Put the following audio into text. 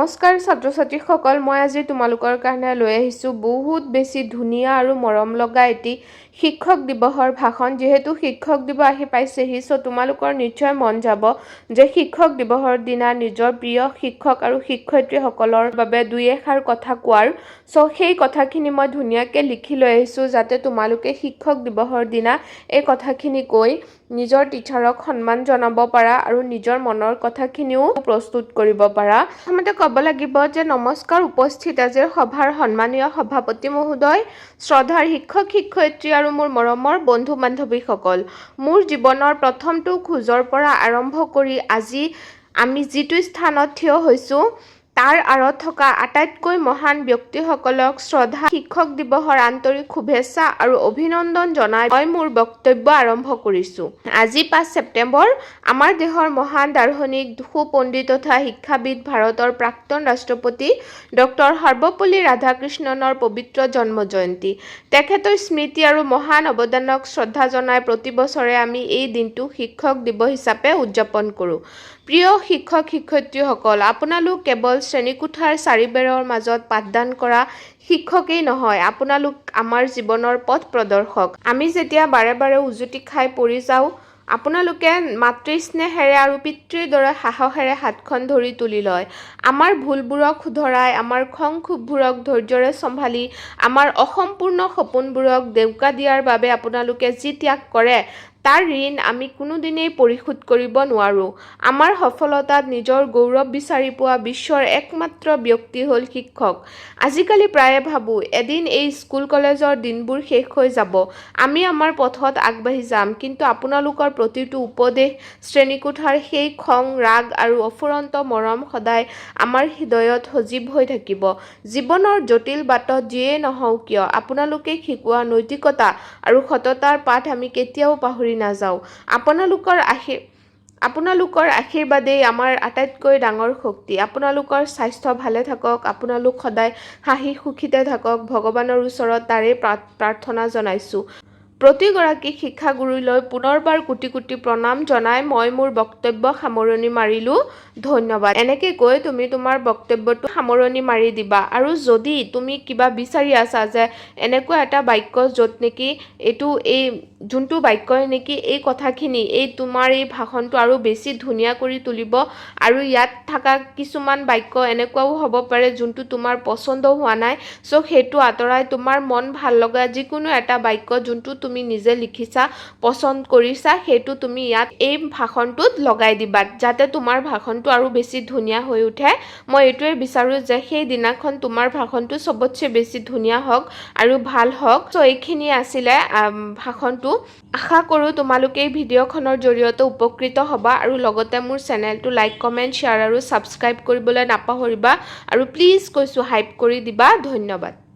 নমস্কাৰ ছাত্ৰ ছাত্ৰীসকল, মই আজি তোমালোকৰ কাৰণে লৈ আহিছোঁ বহুত বেছি ধুনীয়া আৰু মৰম লগা এটি শিক্ষক দিৱসৰ ভাষণ। যেহেতু শিক্ষক দিৱস আহি পাইছেহি, তোমালোকৰ নিশ্চয় মন যাব যে শিক্ষক দিৱসৰ দিনা নিজৰ প্ৰিয় শিক্ষক আৰু শিক্ষয়িত্ৰীসকলৰ বাবে দুই এষাৰ কথা কোৱাৰ। সেই কথাখিনি মই ধুনীয়াকৈ লিখি লৈ আহিছোঁ যাতে তোমালোকে শিক্ষক দিৱসৰ দিনা এই কথাখিনি কৈ নিজৰ টিচাৰক সন্মান জনাব পাৰা আৰু নিজৰ মনৰ কথাখিনিও প্ৰস্তুত কৰিব পাৰা। প্ৰথমতে ক'ব লাগিব যে নমস্কাৰ উপস্থিত আজিৰ সভাৰ সন্মানীয় সভাপতি মহোদয়, শ্ৰদ্ধাৰ শিক্ষক শিক্ষয়িত্ৰী আৰু মোৰ মৰমৰ বন্ধু বান্ধৱীসকল। মোৰ জীৱনৰ প্ৰথমটো খোজৰ পৰা আৰম্ভ কৰি আজি আমি যিটো স্থানত থিয় হৈছোঁ তাৰ আঁৰত থকা আটাইতকৈ মহান ব্যক্তিসকলক শ্ৰদ্ধা, শিক্ষক দিৱসৰ আন্তৰিক শুভেচ্ছা আৰু অভিনন্দন জনাই মই মোৰ বক্তব্য আৰম্ভ কৰিছোঁ। আজি 5 ছেপ্টেম্বৰ আমাৰ দেশৰ মহান দাৰ্শনিক, সুপণ্ডিত তথা শিক্ষাবিদ, ভাৰতৰ প্ৰাক্তন ৰাষ্ট্ৰপতি ডক্টৰ সৰ্বপল্লী ৰাধাকৃষ্ণনৰ পবিত্ৰ জন্ম জয়ন্তী। তেখেতৰ স্মৃতি আৰু মহান অৱদানক শ্ৰদ্ধা জনাই প্ৰতি বছৰে আমি এই দিনটো শিক্ষক দিৱস হিচাপে উদযাপন কৰোঁ। প্ৰিয় শিক্ষক শিক্ষয়িত্ৰীসকল, আপোনালোক কেৱল শ্ৰেণীকোঠাৰ চাৰিবেৰৰ মাজত পাঠদান কৰা শিক্ষকেই নহয়, আপোনালোক আমাৰ জীৱনৰ পথ প্ৰদৰ্শক। আমি যেতিয়া বাৰে বাৰে উজুটি খাই পৰি যাওঁ, আপোনালোকে মাতৃ স্নেহেৰে আৰু পিতৃৰ দৰে সাহসেৰে হাতখন ধৰি তুলি লয়। আমাৰ ভুলবোৰক শুধৰাই, আমাৰ খং ক্ষোভবোৰক ধৈৰ্যৰে চম্ভালি, আমাৰ অসম্পূৰ্ণ সপোনবোৰক দেউকা দিয়াৰ বাবে আপোনালোকে যি ত্যাগ কৰে তাৰ ঋণ আমি কোনোদিনেই পৰিশোধ কৰিব নোৱাৰোঁ। আমাৰ সফলতাত নিজৰ গৌৰৱ বিচাৰি পোৱা বিশ্বৰ একমাত্ৰ ব্যক্তি হ'ল শিক্ষক। আজিকালি প্ৰায়ে ভাবোঁ এদিন এই স্কুল কলেজৰ দিনবোৰ শেষ হৈ যাব, আমি আমাৰ পথত আগবাঢ়ি যাম, কিন্তু আপোনালোকৰ প্ৰতিটো উপদেশ, শ্ৰেণীকোঠাৰ সেই খং, ৰাগ আৰু অফুৰন্ত মৰম সদায় আমাৰ হৃদয়ত সজীৱ হৈ থাকিব। জীৱনৰ জটিল বাটত যিয়েই নহওঁ কিয়, আপোনালোকে শিকোৱা নৈতিকতা আৰু সততাৰ পাঠ আমি কেতিয়াও পাহৰি নাযাওঁ। আপোনালোকৰ আশীৰ্বাদেই আমাৰ আটাইতকৈ ডাঙৰ শক্তি। আপোনালোকৰ স্বাস্থ্য ভালে থাকক, আপোনালোক সদায় হাঁহি সুখীতে থাকক, ভগৱানৰ ওচৰত তাৰেই প্ৰাৰ্থনা জনাইছোঁ। প্ৰতিগৰাকী শিক্ষাগুৰুলৈ পুনৰবাৰ কোটি কোটি প্ৰণাম জনাই মই মোৰ বক্তব্য সামৰণি মাৰিলোঁ। ধন্যবাদ। এনেকৈ কৈ তুমি তোমাৰ বক্তব্যটো সামৰণি মাৰি দিবা। আৰু যদি তুমি কিবা বিচাৰি আছা যে এনেকুৱা এটা বাক্য য'ত নেকি এই যোনটো বাক্যই নেকি এই কথাখিনি, তোমাৰ এই ভাষণটো আৰু বেছি ধুনীয়া কৰি তুলিব, আৰু ইয়াত থকা কিছুমান বাক্য এনেকুৱাও হ'ব পাৰে যোনটো তোমাৰ পচন্দ হোৱা নাই, সেইটো আঁতৰাই তোমাৰ মন ভাল লগা যিকোনো এটা বাক্য যোনটো তুমি নিজে লিখিছা, পচন্দ কৰিছা, সেইটো তুমি ইয়াত এই ভাষণটোত লগাই দিবা যাতে তোমাৰ ভাষণটো আৰু বেছি ধুনীয়া হৈ উঠে। মই এইটোৱে বিচাৰোঁ যে সেই দিনাখন তোমাৰ ভাষণটো চবতছে বেছি ধুনীয়া হওক আৰু ভাল হওক। এইখিনি আছিলে ভাষণটো। আশা কৰোঁ তোমালোকে এই ভিডিঅ'খনৰ জৰিয়তে উপকৃত হ'বা আৰু লগতে মোৰ চেনেলটো লাইক, কমেণ্ট, শ্বেয়াৰ আৰু ছাবস্ক্ৰাইব কৰিবলৈ নাপাহৰিবা। আৰু প্লিজ কৈছোঁ হাইপ কৰি দিবা। ধন্যবাদ।